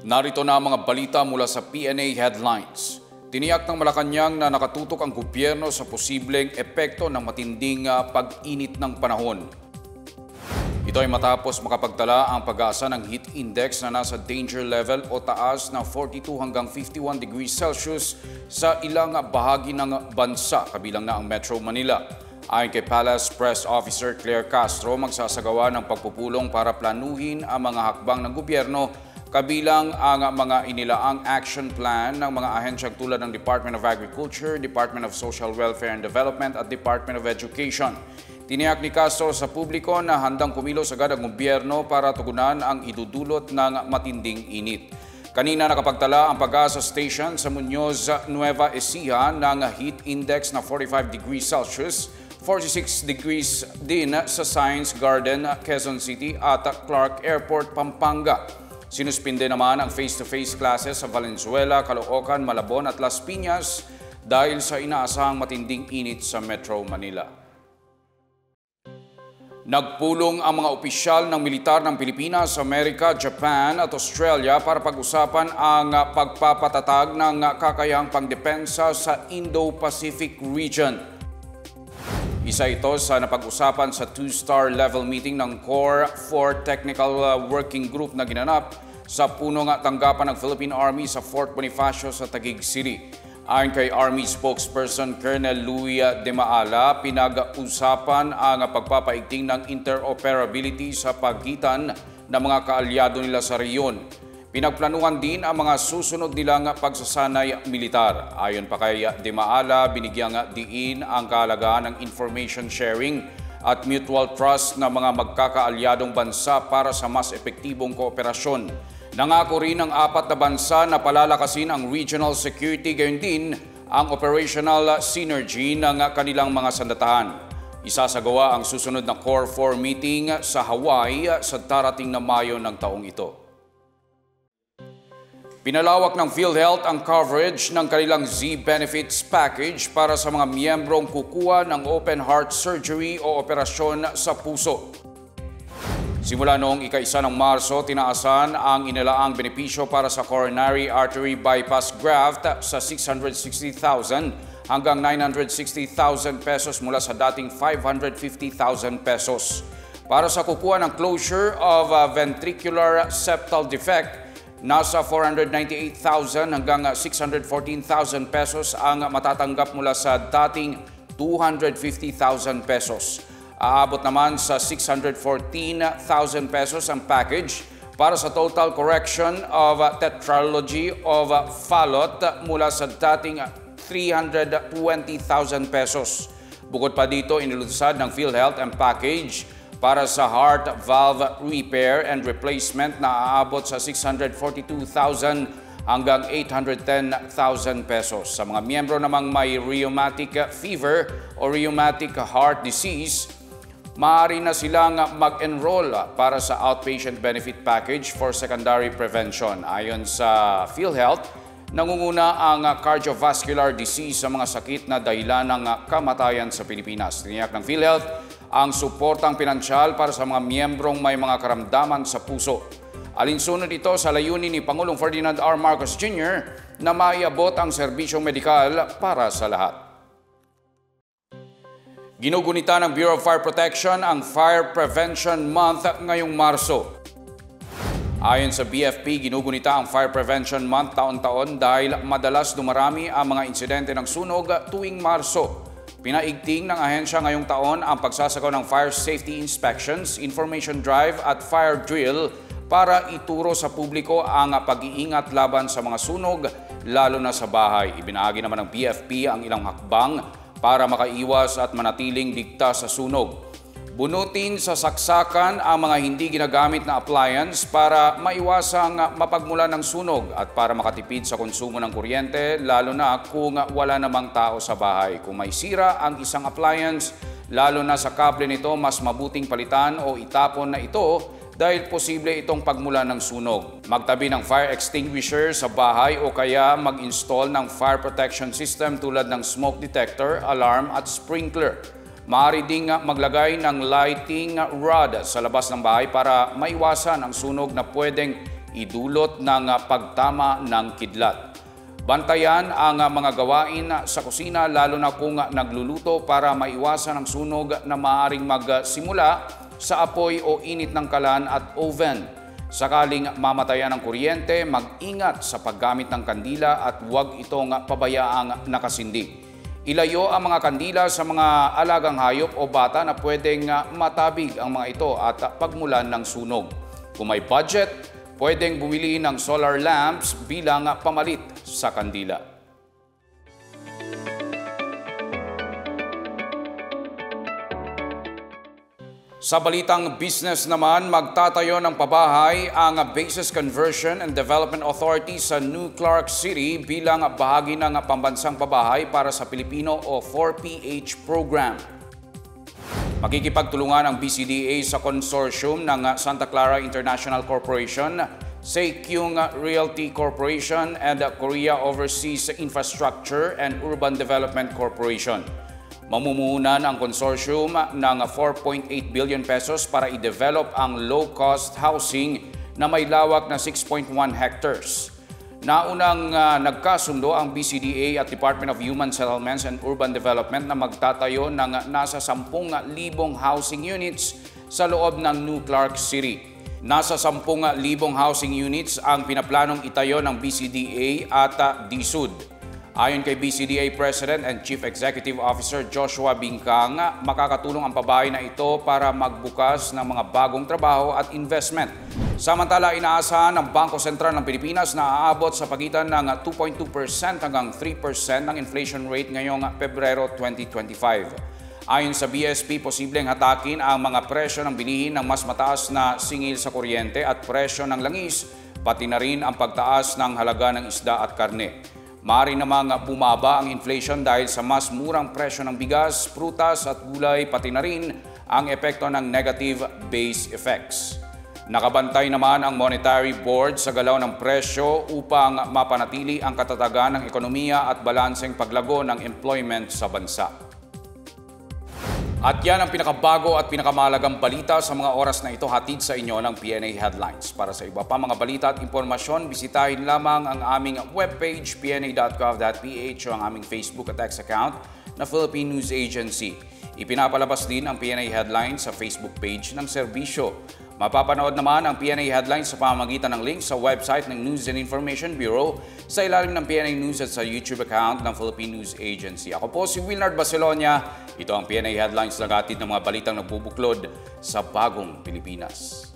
Narito na ang mga balita mula sa PNA Headlines. Tiniyak ng Malacanang na nakatutok ang gobyerno sa posibleng epekto ng matinding pag-init ng panahon. Ito ay matapos makapagtala ang pag-asa ng heat index na nasa danger level o taas na 42 hanggang 51 degrees Celsius sa ilang bahagi ng bansa, kabilang na ang Metro Manila. Ayon kay Palace Press Officer Claire Castro, magsasagawa ng pagpupulong para planuhin ang mga hakbang ng gobyerno, kabilang ang mga inilaang action plan ng mga ahensyang tulad ng Department of Agriculture, Department of Social Welfare and Development at Department of Education. Tiniyak ni Castro sa publiko na handang kumilos agad ang gobyerno para tugunan ang idudulot ng matinding init. Kanina nakapagtala ang Pag-asa Station sa Muñoz, Nueva Ecija ng heat index na 45 degrees Celsius, 46 degrees din sa Science Garden, Quezon City at Clark Airport, Pampanga. Sinuspinde naman ang face-to-face classes sa Valenzuela, Caloocan, Malabon at Las Piñas dahil sa inaasahang matinding init sa Metro Manila. Nagpulong ang mga opisyal ng militar ng Pilipinas, Amerika, Japan at Australia para pag-usapan ang pagpapatatag ng kakayahang pangdepensa sa Indo-Pacific region. Isa ito sa napag-usapan sa 2-star level meeting ng Core 4 Technical Working Group na ginanap sa punong tanggapan ng Philippine Army sa Fort Bonifacio sa Taguig City. Ayon kay Army spokesperson Colonel Louis De Maala, pinag-usapan ang pagpapaigting ng interoperability sa pagitan ng mga kaalyado nila sa rehiyon. Pinagplanuhan din ang mga susunod nilang pagsasanay militar. Ayon pa kay De Maala, binigyang diin ang kahalagahan ng information sharing at mutual trust ng mga magkakaalyadong bansa para sa mas epektibong kooperasyon. Nangako rin ang 4 na bansa na palalakasin ang regional security, gayon din ang operational synergy ng kanilang mga sandatahan. Isasagawa ang susunod na Core 4 meeting sa Hawaii sa darating na Mayo ng taong ito. Pinalawak ng PhilHealth ang coverage ng kanilang Z-Benefits Package para sa mga miyembrong kukuha ng open heart surgery o operasyon sa puso. Simula noong ika-1 ng Marso, tinaasan ang inilaang benepisyo para sa coronary artery bypass graft sa 660,000 hanggang 960,000 pesos mula sa dating 550,000 pesos. Para sa kukuha ng closure of ventricular septal defect, nasa 498,000 hanggang 614,000 pesos ang matatanggap mula sa dating 250,000 pesos. Aabot naman sa 614,000 pesos ang package para sa total correction of tetralogy of Fallot mula sa dating 320,000 pesos. Bukod pa dito, inilunsad ng PhilHealth ang package para sa heart valve repair and replacement na aabot sa 642,000 hanggang 810,000 pesos. Sa mga miyembro namang may rheumatic fever o rheumatic heart disease, maaari na silang mag-enroll para sa outpatient benefit package for secondary prevention. Ayon sa PhilHealth, nangunguna ang cardiovascular disease sa mga sakit na dahilan ng kamatayan sa Pilipinas. Tiniyak ng PhilHealth ang suportang pinansyal para sa mga miyembrong may mga karamdaman sa puso. Alinsunod ito sa layunin ni Pangulong Ferdinand R. Marcos Jr. na maiabot ang serbisyong medikal para sa lahat. Ginugunita ng Bureau of Fire Protection ang Fire Prevention Month ngayong Marso. Ayon sa BFP, ginugunita ang Fire Prevention Month taon-taon dahil madalas dumarami ang mga insidente ng sunog tuwing Marso. Pinaigting ng ahensya ngayong taon ang pagsasagawa ng fire safety inspections, information drive at fire drill para ituro sa publiko ang pag-iingat laban sa mga sunog, lalo na sa bahay. Ibinahagi naman ng BFP ang ilang hakbang para makaiwas at manatiling ligtas sa sunog. Bunutin sa saksakan ang mga hindi ginagamit na appliance para maiwasang mapagmulan ng sunog at para makatipid sa konsumo ng kuryente, lalo na kung wala namang tao sa bahay. Kung may sira ang isang appliance, lalo na sa kable nito, mas mabuting palitan o itapon na ito dahil posible itong pagmulan ng sunog. Magtabi ng fire extinguisher sa bahay o kaya mag-install ng fire protection system tulad ng smoke detector, alarm at sprinkler. Maaari ding maglagay ng lighting rod sa labas ng bahay para maiwasan ang sunog na pwedeng idulot ng pagtama ng kidlat. Bantayan ang mga gawain sa kusina lalo na kung nagluluto para maiwasan ang sunog na maaaring magsimula sa apoy o init ng kalan at oven. Sakaling mamatayan ng kuryente, mag-ingat sa paggamit ng kandila at huwag itong pabayaang nakasindi. Ilayo ang mga kandila sa mga alagang hayop o bata na pwedeng matabig ang mga ito at pagmulan ng sunog. Kung may budget, pwedeng bumili ng solar lamps bilang pamalit sa kandila. Sa balitang business naman, magtatayo ng pabahay ang Bases Conversion and Development Authority sa New Clark City bilang bahagi ng Pambansang Pabahay para sa Pilipino o 4PH program. Makikipagtulungan ang BCDA sa consortium ng Santa Clara International Corporation, Seikyung Realty Corporation, and Korea Overseas Infrastructure and Urban Development Corporation. Mamumuhunan ang consortium ng 4.8 billion pesos para i-develop ang low-cost housing na may lawak na 6.1 hectares. Naunang nagkasundo ang BCDA at Department of Human Settlements and Urban Development na magtatayo ng nasa 10,000 housing units sa loob ng New Clark City. Nasa 10,000 housing units ang pinaplanong itayo ng BCDA at DSUD. Ayon kay BCDA President and Chief Executive Officer Joshua Bingkang, makakatulong ang pabahay na ito para magbukas ng mga bagong trabaho at investment. Samantala, inaasahan ng Bangko Sentral ng Pilipinas na aabot sa pagitan ng 2.2% hanggang 3% ng inflation rate ngayong Pebrero 2025. Ayon sa BSP, posibleng hatakin ang mga presyo ng bilihin ng mas mataas na singil sa kuryente at presyo ng langis, pati na rin ang pagtaas ng halaga ng isda at karne. Maaari namang bumaba ang inflation dahil sa mas murang presyo ng bigas, prutas at gulay, pati na rin ang epekto ng negative base effects. Nakabantay naman ang Monetary Board sa galaw ng presyo upang mapanatili ang katatagan ng ekonomiya at balanseng paglago ng employment sa bansa. At yan ang pinakabago at pinakamahalagang balita sa mga oras na ito, hatid sa inyo ng PNA Headlines. Para sa iba pa mga balita at impormasyon, bisitahin lamang ang aming webpage pna.gov.ph o ang aming Facebook at X account na Philippine News Agency. Ipinapalabas din ang PNA Headlines sa Facebook page ng serbisyo. Mapapanood naman ang PNA Headlines sa pamamagitan ng link sa website ng News and Information Bureau, sa ilalim ng PNA News at sa YouTube account ng Philippine News Agency. Ako po si Wilnard Bacelonia. Ito ang PNA Headlines, lagatid ng mga balitang nagbubuklod sa bagong Pilipinas.